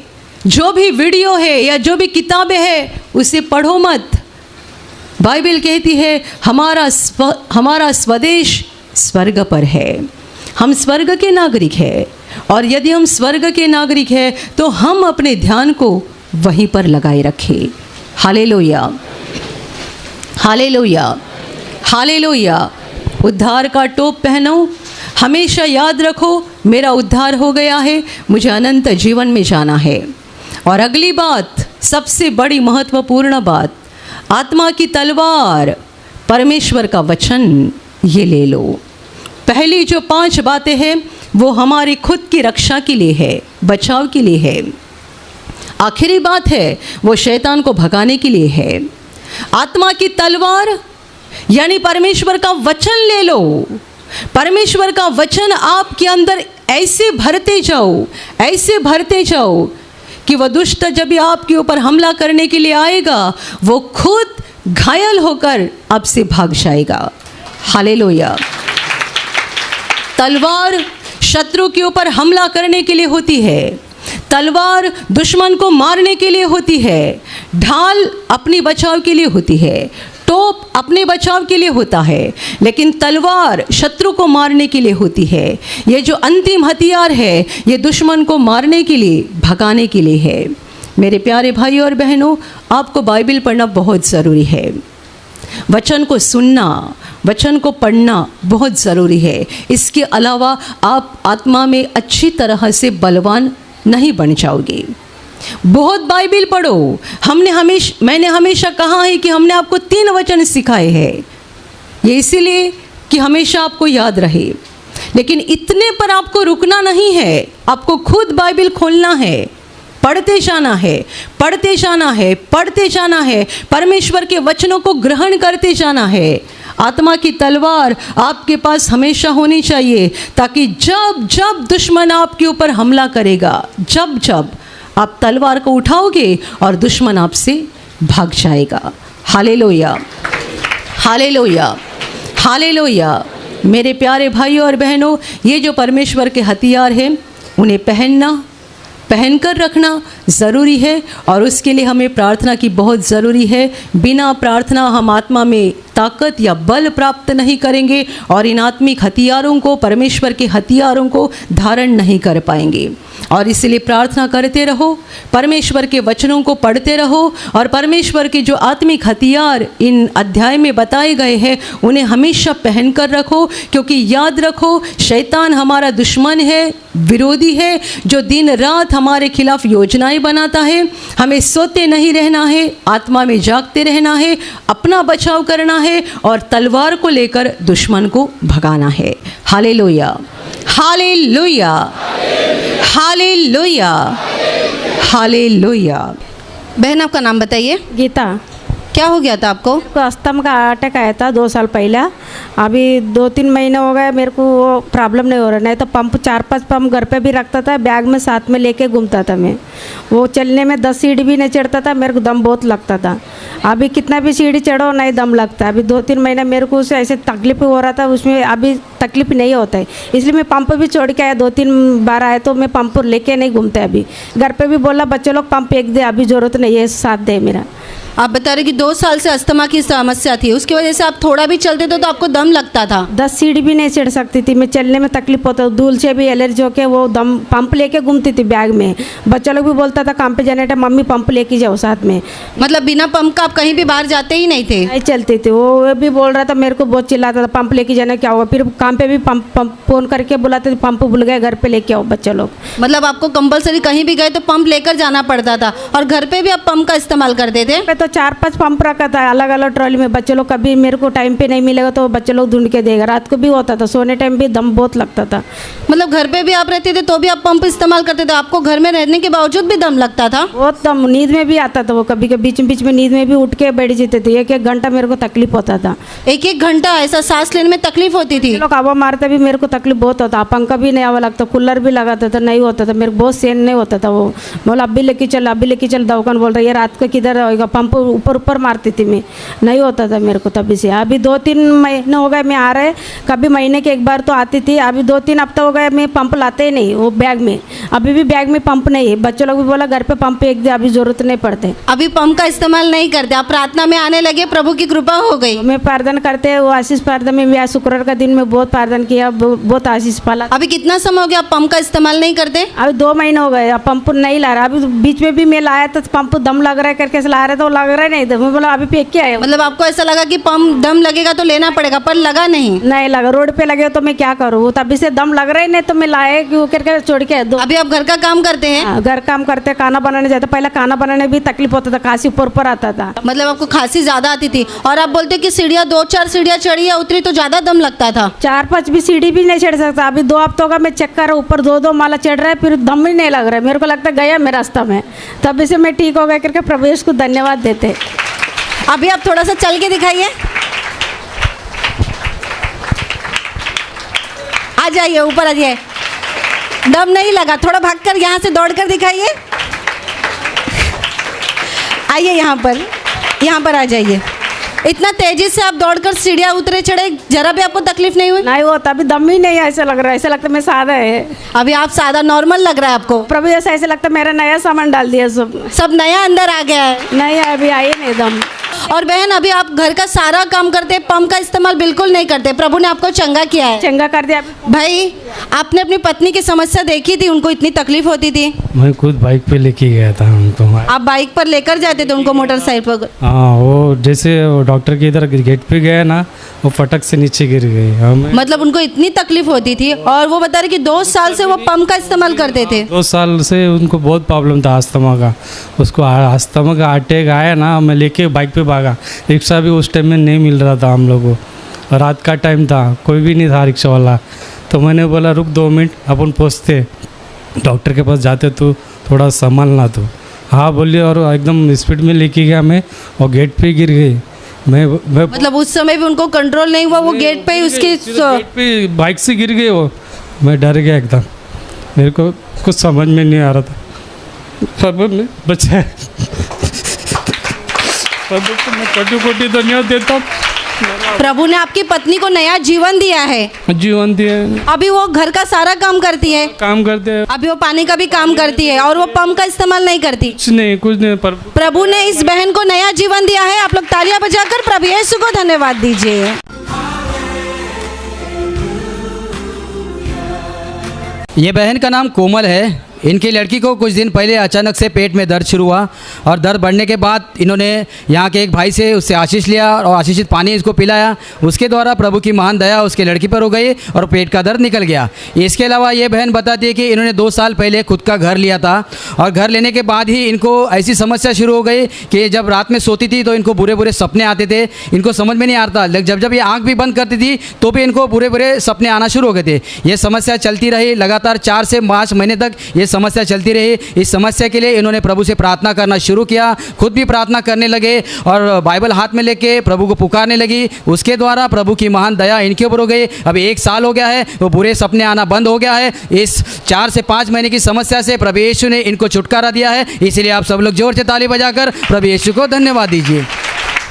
जो भी वीडियो है या जो भी किताबें हैं उसे पढ़ो मत। बाइबल कहती है हमारा स्वदेश स्वर्ग पर है। हम स्वर्ग के नागरिक हैं, और यदि हम स्वर्ग के नागरिक हैं तो हम अपने ध्यान को वहीं पर लगाए रखें। Hallelujah, hallelujah, hallelujah. उद्धार का टोप पहनो। हमेशा याद रखो मेरा उद्धार हो गया है, मुझे अनंत जीवन में जाना है। और अगली बात, सबसे बड़ी महत्वपूर्ण बात, आत्मा की तलवार परमेश्वर का वचन ये ले लो। पहली जो 5 बातें हैं वो हमारी खुद की रक्षा के लिए है, बचाव के लिए है। आखिरी बात है वो शैतान को भगाने के लिए है। आत्मा की तलवार यानी परमेश्वर का वचन ले लो। परमेश्वर का वचन आपके अंदर ऐसे भरते जाओ, ऐसे भरते जाओ कि वह दुष्ट जब भी आपके ऊपर हमला करने के लिए आएगा वो खुद घायल होकर आपसे भाग जाएगा। हालेलुया। तलवार शत्रु के ऊपर हमला करने के लिए होती है, तलवार दुश्मन को मारने के लिए होती है, ढाल अपनी बचाव के लिए होती है, टोप अपने बचाव के लिए होता है, लेकिन तलवार शत्रु को मारने के लिए होती है। ये जो अंतिम हथियार है ये दुश्मन को मारने के लिए, भगाने के लिए है। मेरे प्यारे भाइयों और बहनों, आपको बाइबल पढ़ना बहुत ज़रूरी है। वचन को सुनना, वचन को पढ़ना बहुत ज़रूरी है। इसके अलावा आप आत्मा में अच्छी तरह से बलवान नहीं बन जाओगे। बहुत बाइबल पढ़ो। मैंने हमेशा कहा है कि हमने आपको 3 वचन सिखाए हैं, ये इसीलिए कि हमेशा आपको याद रहे। लेकिन इतने पर आपको रुकना नहीं है, आपको खुद बाइबल खोलना है, पढ़ते जाना है, पढ़ते जाना है, पढ़ते जाना है, परमेश्वर के वचनों को ग्रहण करते जाना है। आत्मा की तलवार आपके पास हमेशा होनी चाहिए, ताकि जब जब दुश्मन आपके ऊपर हमला करेगा, जब जब आप तलवार को उठाओगे और दुश्मन आपसे भाग जाएगा। Hallelujah, hallelujah, hallelujah. मेरे प्यारे भाइयों और बहनों, ये जो परमेश्वर के हथियार हैं उन्हें पहनकर रखना ज़रूरी है, और उसके लिए हमें प्रार्थना की बहुत ज़रूरी है। बिना प्रार्थना हम आत्मा में ताकत या बल प्राप्त नहीं करेंगे और इन आत्मिक हथियारों को, परमेश्वर के हथियारों को धारण नहीं कर पाएंगे। और इसलिए प्रार्थना करते रहो, परमेश्वर के वचनों को पढ़ते रहो, और परमेश्वर के जो आत्मिक हथियार इन अध्याय में बताए गए हैं उन्हें हमेशा पहन कर रखो। क्योंकि याद रखो, शैतान हमारा दुश्मन है, विरोधी है, जो दिन रात हमारे खिलाफ योजनाएं बनाता है। हमें सोते नहीं रहना है, आत्मा में जागते रहना है, अपना बचाव करना है और तलवार को लेकर दुश्मन को भगाना है। Hallelujah, hallelujah, hallelujah, hallelujah. बहन आपका नाम बताइए। गीता। क्या हो गया था आपको? को अस्थमा का अटैक आया था 2 साल पहले। अभी 2-3 महीने हो गए मेरे को वो प्रॉब्लम नहीं हो रहा। नहीं तो पंप 4-5 पंप घर पे भी रखता था, बैग में साथ में लेके घूमता था मैं। वो चलने में 10 सीढ़ी भी नहीं चढ़ता था, मेरे को दम बहुत लगता था। अभी कितना भी सीढ़ी चढ़ो नहीं दम लगता। अभी 2-3 महीने मेरे को उससे ऐसे तकलीफ हो रहा था, उसमें अभी तकलीफ नहीं होता है। इसलिए मैं पंप भी छोड़ के आया, 2-3 बार आए तो मैं पंप लेके नहीं घूमते। अभी घर पे भी बोला बच्चे लोग पंप फेंक दे, अभी ज़रूरत नहीं है, साथ दे मेरा। आप बता रहे कि 2 साल से अस्थमा की समस्या थी, उसकी वजह से आप थोड़ा भी चलते थे तो आपको दम लगता था। 10 सीढ़ी भी नहीं चढ़ सकती थी मैं, चलने में तकलीफ होता। धूल से भी एलर्जी होके वो दम पंप लेके घूमती थी बैग में। बच्चा लोग भी बोलता था काम पे जाने टाइम मम्मी पंप लेके जाओ साथ में। मतलब बिना पंप का आप कहीं भी बाहर जाते ही नहीं थे? नहीं चलती थी। वो भी बोल रहा था, मेरे को बहुत चिल्लाता था पंप लेके जाना क्या होगा। फिर काम पे भी पंप फ़ोन करके बुलाते थे, पंप भूल गए घर पे लेके आओ बच्चा लोग। मतलब आपको कंपलसरी कहीं भी गए तो पंप लेकर जाना पड़ता था, और घर पे भी आप पंप का इस्तेमाल करते थे? पे तो 4-5 पंप रखा था अलग अलग ट्रॉली में। बच्चे लोग कभी मेरे को टाइम पे नहीं मिलेगा तो बच्चे लोग ढूंढ के देगा। रात को भी होता था, सोने टाइम भी दम बहुत लगता था। मतलब घर पे भी आप रहते थे तो भी आप पंप इस्तेमाल करते थे? आपको घर में रहने के बावजूद भी दम लगता था? बहुत दम, नींद में भी आता था वो। कभी कभी बीच में नींद में भी उठ के बैठ जाते थे। 1-1 घंटा मेरे को तकलीफ होता था। 1-1 घंटा ऐसा सांस लेने में तकलीफ होती थी? लोग हवा मारते भी मेरे को तकलीफ बहुत होता। पंखा भी नहीं हवा लगता, कूलर भी लगाता था, नहीं होता था मेरे को, बहुत सेन नहीं होता था। वो बोला अभी लेके चल, अभी लेके चल। दवाखाना बोल रहा है ये रात को किधर होगा, पंप ऊपर ऊपर मारती थी मैं, नहीं होता था मेरे को तभी से। अभी 2-3 महीने हो गए मैं आ रहे, कभी महीने के 1 बार तो आती थी। अभी 2-3 हफ्ते हो गए मैं पंप लाते ही नहीं वो बैग में। अभी भी बैग में पंप नहीं है। बच्चों लोग भी बोला घर पे पंप फेंक दे, अभी ज़रूरत नहीं पड़ते। अभी पंप का इस्तेमाल नहीं करते, आप प्रार्थना में आने लगे, प्रभु की कृपा हो गई। मैं प्रार्थना करते, वो आशीष प्रार्थना में भी आज शुक्रवार का दिन में बहुत प्रार्थना किया, बहुत आशीष पाला। अभी कितना समय हो गया आप पंप का इस्तेमाल नहीं करते? अभी 2 महीने हो गए, अब पंप नहीं ला रहा। अभी बीच में भी मैं लाया था पंप, दम लग रहा है करके ला रहे तो लग रहा ही नहीं था। मैं बोला अभी फेंक के आया। मतलब आपको ऐसा लगा कि पंप दम लगेगा तो लेना पड़ेगा, पर लगा नहीं? नहीं लगा, रोड पे लगे तो मैं क्या करूँ, वो तभी से दम लग रहा ही नहीं तो मैं लाए क्यों करके छोड़ के दो। अभी आप घर का काम करते हैं? हाँ, घर काम करते, खाना बनाने जाते। पहले खाना बनाने भी तकलीफ होता था, खांसी ऊपर ऊपर आता था। मतलब आपको खांसी ज्यादा आती थी, और आप बोलते कि सीढ़ियाँ 2-4 सीढ़ियाँ चढ़ी या उतरी तो ज्यादा दम लगता था? 4-5 भी सीढ़ी भी नहीं चढ़ सकता। अभी 2 हफ्तों का मैं चेक कर रहा हूँ, ऊपर 2-2 माला चढ़ रहा है, फिर दम ही नहीं लग रहा है। मेरे को लगता गया मैं रास्ता में, तभी से मैं ठीक हो गया करके प्रभु यीशु को धन्यवाद देते। अभी आप थोड़ा सा चल के दिखाइए, आ जाइए ऊपर आ जाइए। दम नहीं लगा, थोड़ा भागकर यहाँ से दौड़कर दिखाइए। आइए यहाँ पर आ जाइए। इतना तेजी से आप दौड़कर सीढ़ियाँ उतरे चढ़े, जरा भी आपको तकलीफ नहीं हुई? नहीं होता, अभी दम ही नहीं है, ऐसा लग रहा है, ऐसा लगता है मैं सादा है। अभी आप सादा नॉर्मल लग रहा है आपको? प्रभु ऐसा ऐसा लगता है मेरा नया सामान डाल दिया, सब नया अंदर आ गया है। नहीं अभी आई नहीं दम। और बहन अभी आप घर का सारा काम करते, पंप का इस्तेमाल बिल्कुल नहीं करते, प्रभु ने आपको चंगा किया है। चंगा कर दिया। भाई आपने अपनी पत्नी की समस्या देखी थी, उनको इतनी तकलीफ होती थी? मैं खुद बाइक पे लेके गया था उनको। आप बाइक पर लेकर जाते थे उनको मोटरसाइकिल पर? हाँ, वो जैसे वो डॉक्टर के इधर गेट पे गया ना, वो फटक से नीचे गिर गई। मतलब उनको इतनी तकलीफ होती थी, और वो बता रहे कि 2 साल से वो पंप का इस्तेमाल करते थे। 2 साल से उनको बहुत प्रॉब्लम था अस्थमा का। उसको अस्थमा का अटैक आया ना, मैं लेके बाइक पे भागा। रिक्शा भी उस टाइम में नहीं मिल रहा था हम लोगों को, रात का टाइम था, कोई भी नहीं था रिक्शा वाला। तो मैंने बोला रुक 2 मिनट, अपन पहुँचते, डॉक्टर के पास जाते, तो थोड़ा संभालना तो। हाँ बोलिए, और एकदम स्पीड में लेके गया मैं, और गेट पे गिर गई। मैं मतलब उस समय भी उनको कंट्रोल नहीं हुआ, वो गेट पे ही उसके गेट पे बाइक से गिर गए वो। मैं डर गया एकदम, मेरे को कुछ समझ में नहीं आ रहा था। सब ने बचाया। प्रभु को मैं कोटि धन्यवाद देता हूँ। प्रभु ने आपकी पत्नी को नया जीवन दिया है। जीवन दिया। अभी वो घर का सारा काम करती है, काम करते हैं। अभी वो पानी का भी काम करती है, और वो पंप का इस्तेमाल नहीं करती। कुछ नहीं। प्रभु ने इस बहन को नया जीवन दिया है। आप लोग तालियां बजाकर प्रभु यीशु को धन्यवाद दीजिए। ये बहन का नाम कोमल है। इनकी लड़की को कुछ दिन पहले अचानक से पेट में दर्द शुरू हुआ, और दर्द बढ़ने के बाद इन्होंने यहाँ के एक भाई से उससे आशीष लिया और आशीषित पानी इसको पिलाया। उसके द्वारा प्रभु की महान दया उसकी लड़की पर हो गई और पेट का दर्द निकल गया। इसके अलावा ये बहन बताती है कि इन्होंने 2 साल पहले खुद का घर लिया था, और घर लेने के बाद ही इनको ऐसी समस्या शुरू हो गई कि जब रात में सोती थी तो इनको बुरे बुरे सपने आते थे। इनको समझ में नहीं आता, जब ये आँख भी बंद करती थी तो भी इनको बुरे बुरे सपने आना शुरू हो गए थे। ये समस्या चलती रही लगातार 4 से 5 महीने तक ये समस्या चलती रही। इस समस्या के लिए इन्होंने प्रभु से प्रार्थना करना शुरू किया, खुद भी प्रार्थना करने लगे और बाइबल हाथ में लेके प्रभु को पुकारने लगी। उसके द्वारा प्रभु की महान दया इनके ऊपर हो गई। अभी 1 साल हो गया है, वो बुरे सपने आना बंद हो गया है। इस 4 से 5 महीने की समस्या से प्रभु यीशु ने इनको छुटकारा दिया है। इसलिए आप सब लोग जोर से ताली बजाकर प्रभु यीशु को धन्यवाद दीजिए।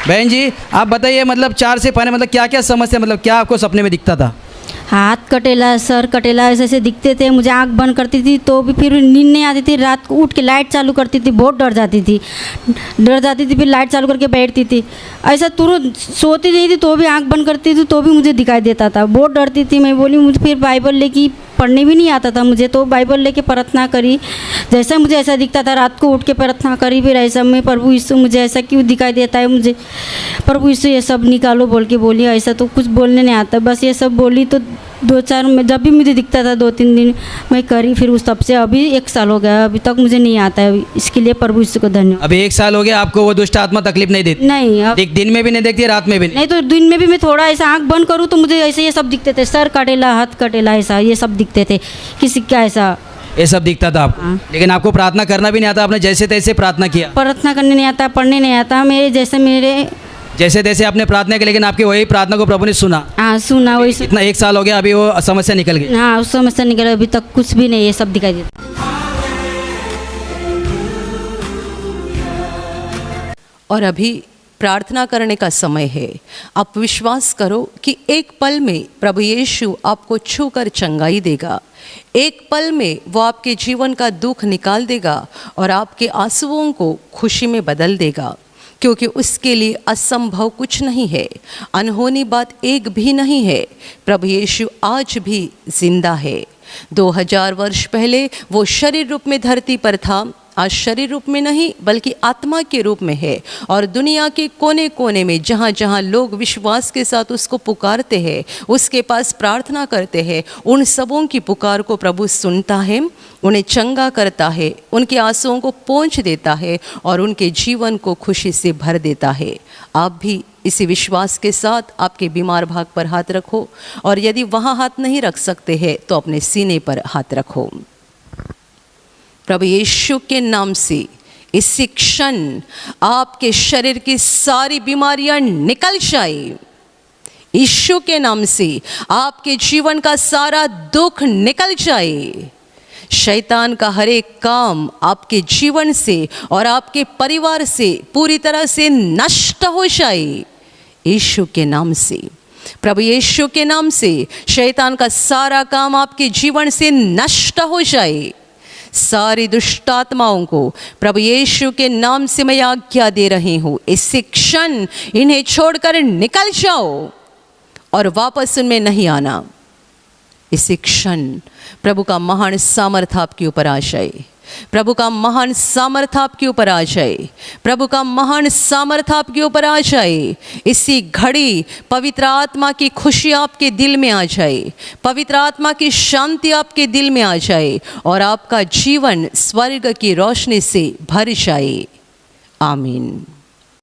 बहन जी, आप बताइए, मतलब 4 से 5 मतलब क्या क्या समस्या, मतलब क्या आपको सपने में दिखता था? हाथ कटेला, सर कटेला, ऐसे ऐसे दिखते थे। मुझे आंख बंद करती थी तो भी फिर नींद नहीं आती थी। रात को उठ के लाइट चालू करती थी, बहुत डर जाती थी, फिर लाइट चालू करके बैठती थी। ऐसा तुरंत सोती नहीं थी तो भी आंख बंद करती थी तो भी मुझे दिखाई देता था। बहुत डरती थी मैं। बोली मुझे फिर बाइबल लेके पढ़ने भी नहीं आता था मुझे, तो बाइबल लेके प्रार्थना करी। जैसा मुझे ऐसा दिखता था, रात को उठ के प्रार्थना करी। फिर ऐसा में प्रभु यीशु मुझे ऐसा क्यों दिखाई देता है, मुझे प्रभु यीशु ये सब निकालो बोल के बोली। ऐसा तो कुछ बोलने नहीं आता, बस ये सब बोली। तो 2-4 में जब भी मुझे दिखता था 2-3 दिन मैं करी। फिर उस तब से अभी 1 साल हो गया, अभी तक मुझे नहीं आता है। इसके लिए प्रभु यीशु को धन्यवाद। अभी 1 साल हो गया, आपको वो दुष्ट आत्मा तकलीफ नहीं देती? नहीं, अब एक दिन में भी नहीं देखती, रात में भी नहीं? नहीं, तो दिन में भी मैं थोड़ा ऐसा आंख बंद करूँ तो मुझे ऐसे ये सब दिखते थे, सर कटेला, हाथ कटेला, ऐसा ये सब दिखते थे। किसी का ऐसा ये सब दिखता था आपको? हाँ। लेकिन आपको प्रार्थना करना भी नहीं आता, आपने जैसे तैसे प्रार्थना किया? प्रार्थना करने नहीं आता, पढ़ने नहीं आता। जैसे तैसे आपने प्रार्थना की, लेकिन आपकी वही प्रार्थना को प्रभु ने सुना? हाँ, सुना। वही इतना 1 साल हो गया, अभी वो समस्या निकल गई? हाँ, उस समस्या निकला। अभी तक कुछ भी नहीं, ये सब दिखाई देता। और अभी प्रार्थना करने का समय है। आप विश्वास करो कि एक पल में प्रभु यीशु आपको छूकर चंगाई देगा। एक पल में वो आपके जीवन का दुख निकाल देगा और आपके आंसुओं को खुशी में बदल देगा, क्योंकि उसके लिए असंभव कुछ नहीं है, अनहोनी बात एक भी नहीं है। प्रभु यीशु आज भी जिंदा है। 2000 वर्ष पहले वो शरीर रूप में धरती पर था, आज शरीर रूप में नहीं बल्कि आत्मा के रूप में है। और दुनिया के कोने कोने में जहाँ जहाँ लोग विश्वास के साथ उसको पुकारते हैं, उसके पास प्रार्थना करते हैं, उन सबों की पुकार को प्रभु सुनता है, उन्हें चंगा करता है, उनके आंसुओं को पोंछ देता है और उनके जीवन को खुशी से भर देता है। आप भी इसी विश्वास के साथ आपके बीमार भाग पर हाथ रखो, और यदि वहाँ हाथ नहीं रख सकते हैं तो अपने सीने पर हाथ रखो। प्रभु यीशु के नाम से इसी क्षण आपके शरीर की सारी बीमारियां निकल जाए। यीशु के नाम से आपके जीवन का सारा दुख निकल जाए। शैतान का हर एक काम आपके जीवन से और आपके परिवार से पूरी तरह से नष्ट हो जाए। यीशु के नाम से, प्रभु यीशु के नाम से शैतान का सारा काम आपके जीवन से नष्ट हो जाए। सारी दुष्ट आत्माओं को प्रभु यीशु के नाम से मैं आज्ञा दे रही हूँ, इसी क्षण इन्हें छोड़कर निकल जाओ और वापस उनमें नहीं आना। इसी क्षण प्रभु का महान सामर्थ्य आपके ऊपर आ जाए। प्रभु का महान सामर्थ्य आपके ऊपर आ जाए। प्रभु का महान सामर्थ्य आपके ऊपर आ जाए। इसी घड़ी पवित्र आत्मा की खुशी आपके दिल में आ जाए, पवित्र आत्मा की शांति आपके दिल में आ जाए और आपका जीवन स्वर्ग की रोशनी से भर जाए। आमीन।